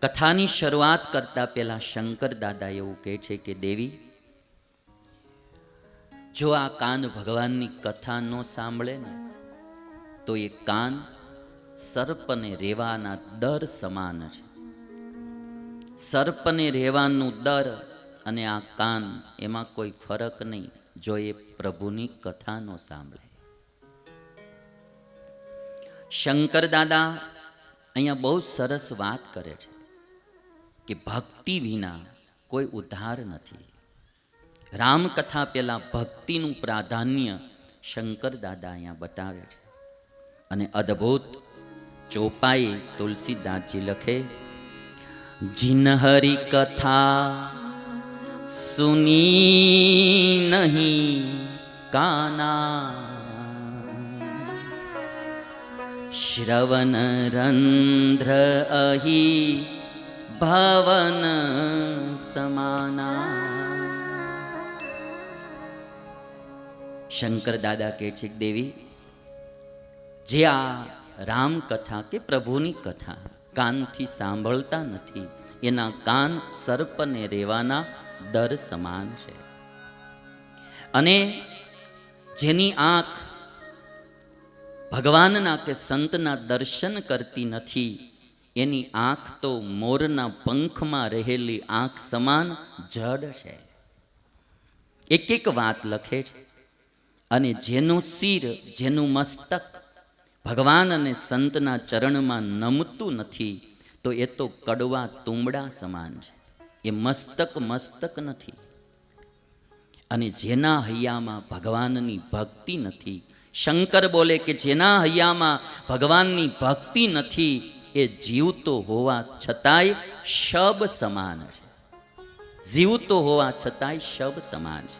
કથાની શરૂઆત કરતા પહેલા શંકર દાદા એવું કહે છે કે દેવી, જો આ કાન ભગવાનની કથા ન સાંભળે ને તો એ કાન સર્પને રેવાના દર સમાન છે. સર્પને રેવાનું દર અને આ કાન એમાં કોઈ ફરક નહીં, જો એ પ્રભુની કથા ન સાંભળે. શંકર દાદા અહીંયા બહુ સરસ વાત કરે છે કે ભક્તિ વિના કોઈ ઉદ્ધાર નથી. રામકથા પેલા ભક્તિનું પ્રાધાન્ય શંકર દાદા અહીંયા બતાવે છે. અને અદ્ભુત ચોપાઈ તુલસીદાસજી લખે, જીન હરી કથા સુની નહીં કાના, શ્રવણ રંધ્ર અહી ભવન સમાના. શંકર દાદા કહે છે, દેવી, જે આ રામકથા કે પ્રભુની કથા કાનથી સાંભળતા નથી, એના કાન સર્પને રેવાના દર સમાન છે. અને જેની આંખ ભગવાનના કે સંતના દર્શન કરતી નથી, એની આંખ તો મોરના પંખમાં રહેલી આંખ સમાન જડ છે. એક એક વાત લખે છે. અને જેનું શિર, જેનું મસ્તક ભગવાન અને સંતના ચરણમાં નમતું નથી, તો એ તો કડવા તુંબડા સમાન છે. એ મસ્તક નથી. અને જેના હૈયામાં ભગવાનની ભક્તિ નથી, શંકર બોલે કે જેના હૈયામાં ભગવાનની ભક્તિ નથી, એ જીવતો હોવા છતાંય શબ સમાન છે. જીવતો હોવા છતાંય શબ સમાન છે.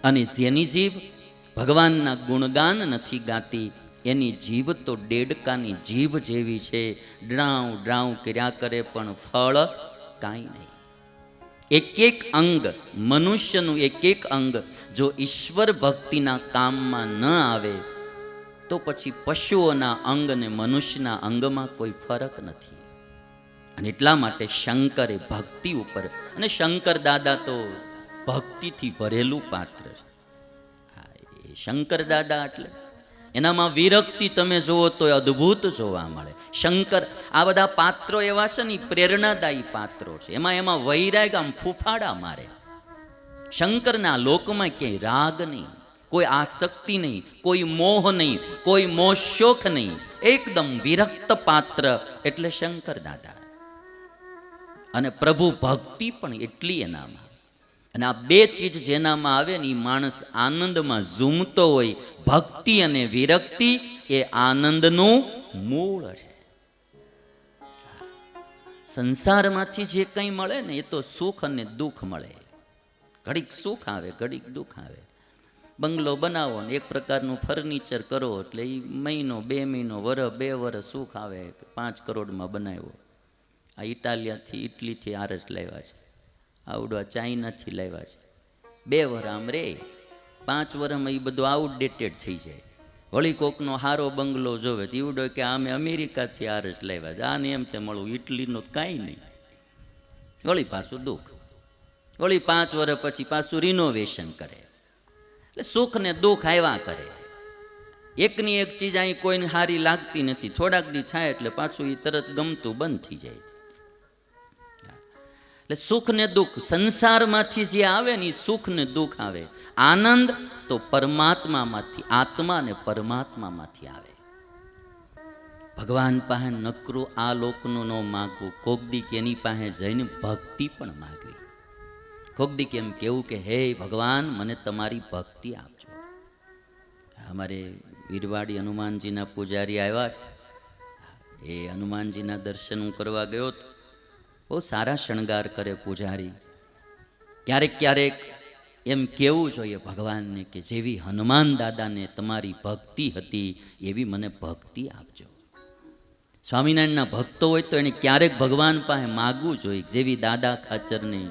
અને જેની જીભ ભગવાનના ગુણગાન નથી ગાતી, એની જીભ તો ડેડકાની જીભ જેવી છે. ડ્રાઉ ડ્રાઉ કર્યા કરે પણ ફળ કાંઈ નહીં. એક એક અંગ, મનુષ્યનું એક એક અંગ જો ઈશ્વર ભક્તિના કામમાં ન આવે તો પછી પશુઓના અંગ અને મનુષ્યના અંગમાં કોઈ ફરક નથી. અને એટલા માટે શંકરે ભક્તિ ઉપર, અને શંકર દાદા તો ભક્તિથી ભરેલું પાત્ર છે. શંકર દાદા એટલે એનામાં વિરક્તિ તમે જુઓ તો અદ્ભુત જોવા મળે. શંકર, આ બધા પાત્રો એવા છે ને, પ્રેરણાદાયી પાત્રો છે. એમાં વૈરાગ આમ ફૂફાડા મારે. શંકરના લોકમાં ક્યાંય રાગ નહીં, કોઈ આસક્તિ નહીં, કોઈ મોહ નહીં, કોઈ મોહશોખ નહીં. એકદમ વિરક્ત પાત્ર એટલે શંકર દાદા. અને પ્રભુ ભક્તિ પણ એટલી એનામાં. અને આ બે ચીજ જેનામાં આવે ને, એ માણસ આનંદમાં ઝૂમતો હોય. ભક્તિ અને વિરક્તિ એ આનંદનું મૂળ છે. સંસારમાંથી જે કંઈ મળે ને, એ તો સુખ અને દુઃખ મળે. ઘડીક સુખ આવે, ઘડીક દુઃખ આવે. બંગલો બનાવો ને એક પ્રકારનું ફર્નિચર કરો એટલે એ મહિનો, 2 મહિનો, વરસ, 2 વરસ સુખ આવે. 5 કરોડમાં બનાવ્યો. આ ઇટલીથી આરસ લાવ્યા છે, આવડવા ચાઇનાથી લાવ્યા છે. 2 વરસ આમ રે, 5 વર્ષમાં એ બધું આઉટડેટેડ થઈ જાય. વળી કોકનો હારો બંગલો જોવે તો એવડો કે અમે અમેરિકાથી આરસ લાવ્યા છે, આને એમ તે મળવું, ઇટલીનો કાંઈ નહીં. વળી પાછું દુઃખ. વળી 5 વર્ષ પછી પાછું રિનોવેશન કરે. એટલે સુખ ને દુઃખ આવ્યા કરે. એકની એક ચીજ અહીં કોઈને સારી લાગતી નથી, થોડાક દી થાય એટલે પાછું એ તરત ગમતું બંધ થઈ જાય. એટલે સુખ ને દુઃખ સંસારમાંથી જે આવે ને, એ સુખ ને દુઃખ આવે. આનંદ તો પરમાત્મામાંથી, આત્મા ને પરમાત્મામાંથી આવે. ભગવાન પાસે નકરું આ લોકનું ન માગવું, કોક દીક એની પાસે જઈને ભક્તિ પણ માગવી. કોક દીક એમ કેવું કે હે ભગવાન, મને તમારી ભક્તિ આપજો. અમારે વીરવાડી હનુમાનજીના પૂજારી આવ્યા છે. એ હનુમાનજીના દર્શન હું કરવા ગયો હતો. બહુ સારા શણગાર કરે પૂજારી. ક્યારેક ક્યારેક એમ કહેવું જોઈએ ભગવાનને કે જેવી હનુમાન દાદાને તમારી ભક્તિ હતી, એવી મને ભક્તિ આપજો. સ્વામિનારાયણના ભક્તો હોય તો એને ક્યારેક ભગવાન પાસે માગવું જોઈએ, જેવી દાદા ખાચરને,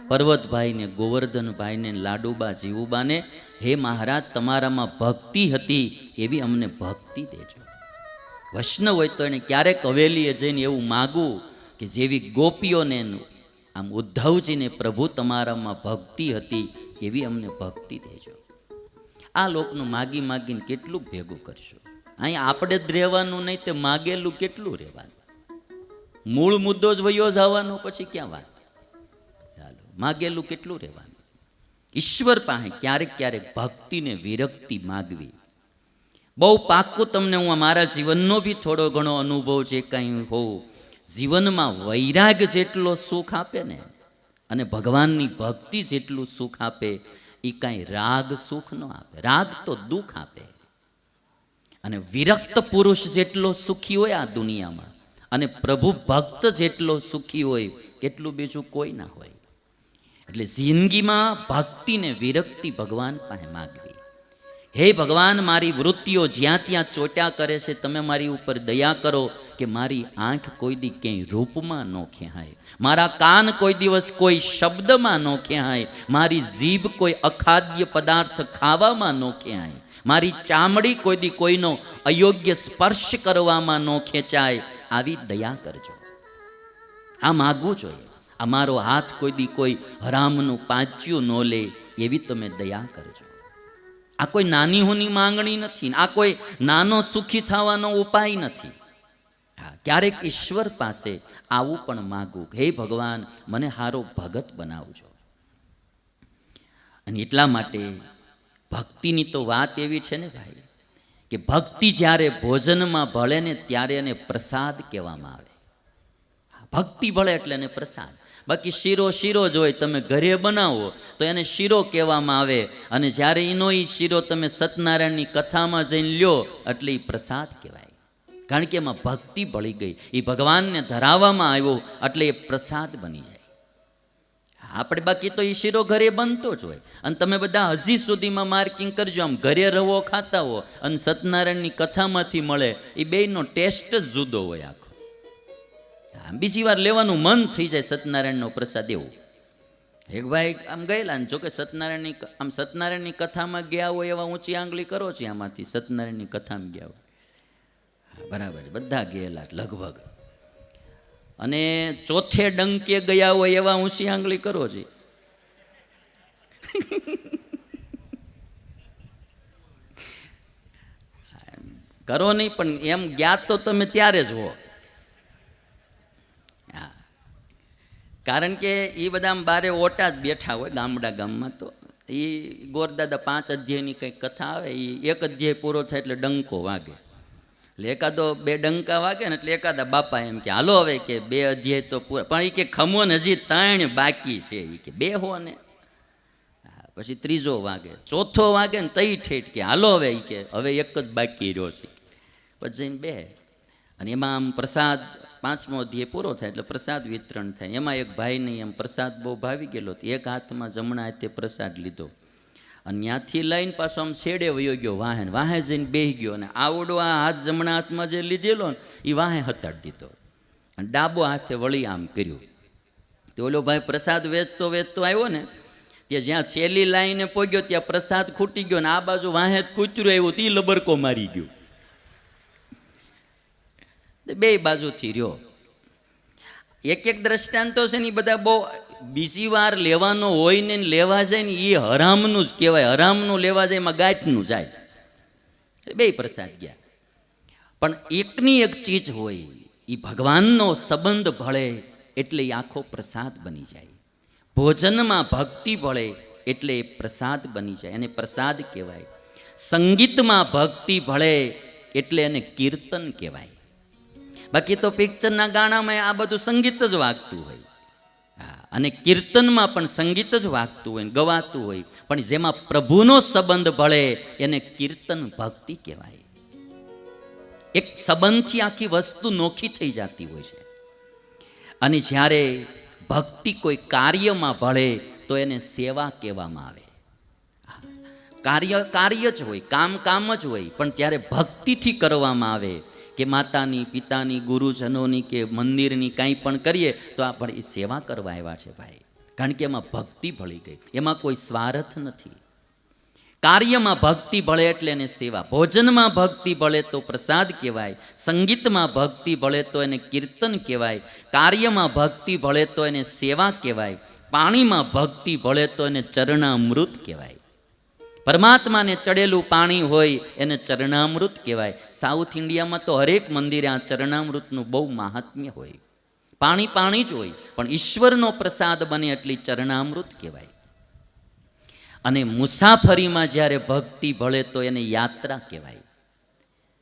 પર્વતભાઈને, ગોવર્ધનભાઈને, લાડુબા, જીવુબાને, હે મહારાજ, તમારામાં ભક્તિ હતી, એવી અમને ભક્તિ દેજો. વૈષ્ણવ હોય તો એને ક્યારેક હવેલીએ જઈને એવું માગવું કે જેવી ગોપીઓને આમ ઉદ્ધવજીને પ્રભુ તમારામાં ભક્તિ હતી એવી અમને ભક્તિ દેજો. આ લોકનું માગી માગીને કેટલું ભેગું કરશું? અહીં આપણે જ રહેવાનું નહીં, તે માગેલું કેટલું રહેવાનું? મૂળ મુદ્દો જ વયો જવાનો, પછી ક્યાં વાત? ચાલો, માગેલું કેટલું રહેવાનું? ઈશ્વર પાસે ક્યારેક ક્યારેક ભક્તિને વિરક્તિ માગવી. બહુ પાક્કું તમને હું મારા જીવનનો બી થોડો ઘણો અનુભવ જે કાંઈ હોઉં, જીવનમાં વૈરાગ જેટલો સુખ આપે ને, અને ભગવાનની ભક્તિ જેટલું સુખ આપે, એ કાંઈ રાગ સુખ ન આપે. રાગ તો દુઃખ આપે. અને વિરક્ત પુરુષ જેટલો સુખી હોય આ દુનિયામાં, અને પ્રભુ ભક્ત જેટલો સુખી હોય, એટલું બીજું કોઈ ના હોય. એટલે જિંદગીમાં ભક્તિને વિરક્તિ ભગવાન પાસે માગવી. હે ભગવાન, મારી વૃત્તિઓ જ્યાં ત્યાં ચોટ્યા કરે છે, તમે મારી ઉપર દયા કરો કે મારી આંખ કોઈ દી ક્યાંય રૂપમાં ન ખેહાય, મારા કાન કોઈ દિવસ કોઈ શબ્દમાં ન ખેહાય, મારી જીભ કોઈ અખાદ્ય પદાર્થ ખાવામાં ન ખેહાય, મારી ચામડી કોઈ દી કોઈનો અયોગ્ય સ્પર્શ કરવામાં ન ખેંચાય. આવી દયા કરજો. આ માગવું જોઈએ. આ મારો હાથ કોઈ દી કોઈ હરામનું પાંચ્યું ન લે, એવી તમે દયા કરજો. આ કોઈ નાની હોની માંગણી નથી, આ કોઈ નાનો સુખી થવાનો ઉપાય નથી. હા, ક્યારેક ઈશ્વર પાસે આવું પણ માગવું, હે ભગવાન, મને હારો ભગત બનાવજો. અને એટલા માટે ભક્તિની તો વાત એવી છે ને ભાઈ, કે ભક્તિ જ્યારે ભોજનમાં ભળે ને ત્યારે એને પ્રસાદ કહેવામાં આવે. ભક્તિ ભળે એટલે એને પ્રસાદ. બાકી શીરો શીરો જ હોય, તમે ઘરે બનાવો તો એને શીરો કહેવામાં આવે, અને જ્યારે એનો એ શીરો તમે સત્યનારાયણની કથામાં જઈને લ્યો એટલે એ પ્રસાદ કહેવાય. કારણ કે એમાં ભક્તિ ભળી ગઈ, એ ભગવાનને ધરાવવામાં આવ્યો એટલે એ પ્રસાદ બની જાય. આપણે બાકી તો એ શીરો ઘરે બનતો જ હોય. અને તમે બધા હજી સુધીમાં માર્કિંગ કરજો, આમ ઘરે રવો ખાતા હો અને સત્યનારાયણની કથામાંથી મળે, એ બેયનો ટેસ્ટ જ જુદો હોય આખો. બીજી વાર લેવાનું મન થઈ જાય સત્યનારાયણનો પ્રસાદ એવું. એક ભાઈ આમ ગયેલા ને, જોકે સત્યનારાયણની કથામાં ગયા હોય એવા ઊંચી આંગળી કરો છો, આમાંથી સત્યનારાયણની કથામાં ગયા હોય, બરાબર, બધા ગયેલા લગભગ. અને ચોથે ડંકે ગયા હોય એવા ઊંચી આંગળી કરો છો. કરો નહીં, પણ એમ ગયા તો તમે ત્યારે જ હો. કારણ કે એ બધા બારે ઓટા જ બેઠા હોય ગામમાં. તો એ ગોરદાદા 5 અધ્યાયની કંઈક કથા આવે, એ 1 અધ્યાય પૂરો થાય એટલે ડંકો વાગે. એટલે એકાદો 2 ડંકા વાગે ને એટલે એકાદા બાપા એમ કે હાલો હવે કે 2 અધ્યાય તો પૂરા, પણ એ કે ખમો ને હજી 3 બાકી છે, એ કે 2 હો ને. પછી ત્રીજો વાગે, ચોથો વાગે ને તઈ ઠેઠ કે હાલો હવે, એ કે હવે 1 જ બાકી રહ્યો છે. પછી જઈને 2, અને એમાં આમ પ્રસાદ 5મો અધ્યાય પૂરો થાય એટલે પ્રસાદ વિતરણ થાય. એમાં એક ભાઈને એમ પ્રસાદ બહુ ભાવી ગયેલો, એક હાથમાં જમણા હાથે પ્રસાદ લીધો, અને ત્યાંથી લઈને પાછો આમ છેડે વયો ગયો વાહે જઈને બેસી ગયો, અને આવડો આ હાથ જમણા હાથમાં જે લીધેલો ને એ વાહે હતાડી દીધો, અને ડાબો હાથે વળી આમ કર્યું. તો ઓલો ભાઈ પ્રસાદ વેચતો આવ્યો ને, ત્યાં જ્યાં છેલ્લી લાઈને પહોંચ્યો ત્યાં પ્રસાદ ખૂટી ગયો, ને આ બાજુ વાહે જ કૂતરું આવ્યું, તે લબરકો મારી ગયો. બે બાજુથી રહ્યો. એક દ્રષ્ટાંતો છે ને, એ બધા બહુ બીજી વાર લેવાનો હોય ને લેવા જાય ને એ હરામનું જ કહેવાય. હરામનું લેવા જાય એમાં ગાંઠનું જાય. બે પ્રસાદ ગયા. પણ એકની એક ચીજ હોય, એ ભગવાનનો સંબંધ ભળે એટલે એ આખો પ્રસાદ બની જાય. ભોજનમાં ભક્તિ ભળે એટલે એ પ્રસાદ બની જાય, એને પ્રસાદ કહેવાય. સંગીતમાં ભક્તિ ભળે એટલે એને કીર્તન કહેવાય. બાકી તો પિક્ચરના ગાણામાં આ બધું સંગીત જ વાગતું હોય, અને કીર્તનમાં પણ સંગીત જ વાગતું હોય, ગવાતું હોય, પણ જેમાં પ્રભુનો સંબંધ ભળે એને કીર્તન ભક્તિ કહેવાય. એક સંબંધથી આખી વસ્તુ નોખી થઈ જતી હોય છે. અને જ્યારે ભક્તિ કોઈ કાર્યમાં ભળે તો એને સેવા કહેવામાં આવે. કાર્ય જ હોય, કામ જ હોય, પણ જ્યારે ભક્તિથી કરવામાં આવે કે માતાની, પિતાની, ગુરુજનોની કે મંદિરની કાંઈ પણ કરીએ તો આપણે એ સેવા કરવા આવ્યા છે ભાઈ. કારણ કે એમાં ભક્તિ ભળી ગઈ, એમાં કોઈ સ્વાર્થ નથી. કાર્યમાં ભક્તિ ભળે એટલે એને સેવા, ભોજનમાં ભક્તિ ભળે તો પ્રસાદ કહેવાય, સંગીતમાં ભક્તિ ભળે તો એને કીર્તન કહેવાય, કાર્યમાં ભક્તિ ભળે તો એને સેવા કહેવાય, પાણીમાં ભક્તિ ભળે તો એને ચરણામૃત કહેવાય. પરમાત્માને ચડેલું પાણી હોય એને ચરણામૃત કહેવાય. સાઉથ ઇન્ડિયામાં તો હરેક મંદિરે આ ચરણામૃતનું બહુ મહાત્મ્ય હોય. પાણી પાણી જ હોય, પણ ઈશ્વરનો પ્રસાદ બને એટલી ચરણામૃત કહેવાય. અને મુસાફરીમાં જ્યારે ભક્તિ ભળે તો એને યાત્રા કહેવાય.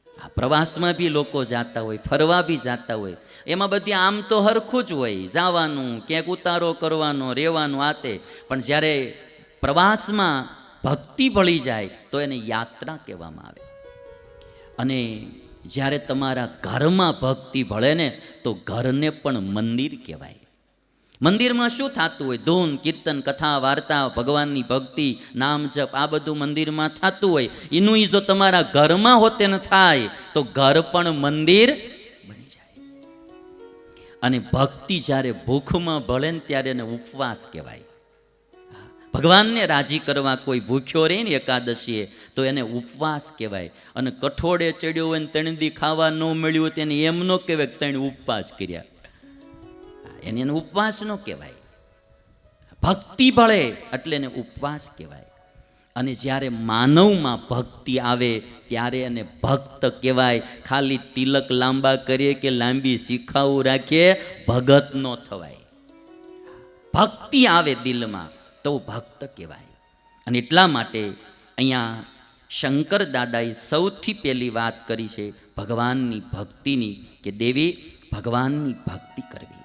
આ પ્રવાસમાં બી લોકો જાતા હોય, ફરવા બી જાતા હોય, એમાં બધી આમ તો હરખું જ હોય, જવાનું, ક્યાંક ઉતારો કરવાનો, રહેવાનું, આતે. પણ જ્યારે પ્રવાસમાં ભક્તિ ભળી જાય તો એને યાત્રા કહેવામાં આવે. અને જ્યારે તમારા ઘરમાં ભક્તિ ભળે ને તો ઘરને પણ મંદિર કહેવાય. મંદિરમાં શું થતું હોય? ધૂન, કીર્તન, કથા, વાર્તા, ભગવાનની ભક્તિ, નામ જપ, આ બધું મંદિરમાં થતું હોય. એનું જો તમારા ઘરમાં હોતે ન થાય તો ઘર પણ મંદિર બની જાય. અને ભક્તિ જ્યારે ભૂખમાં ભળે ને ત્યારે એને ઉપવાસ કહેવાય. ભગવાનને રાજી કરવા કોઈ ભૂખ્યો રહે ને એકાદશીએ તો એને ઉપવાસ કહેવાય. અને કઠોળે ચડ્યો હોય ને 3 દી ખાવા ન મળ્યું હોય તેને એમ ન કહેવાય કે 3 ઉપવાસ કર્યા, એને ઉપવાસ ન કહેવાય. ભક્તિ ભળે એટલે એને ઉપવાસ કહેવાય. અને જ્યારે માનવમાં ભક્તિ આવે ત્યારે એને ભક્ત કહેવાય. ખાલી તિલક લાંબા કરીએ કે લાંબી શિખાઓ રાખીએ ભગત ન થવાય. ભક્તિ આવે દિલમાં તો ભક્ત કહેવાય. અને એટલા માટે અહીંયા શંકર દાદાએ સૌથી પહેલી વાત કરી છે ભગવાનની ભક્તિની, કે દેવી ભગવાનની ભક્તિ કરવી.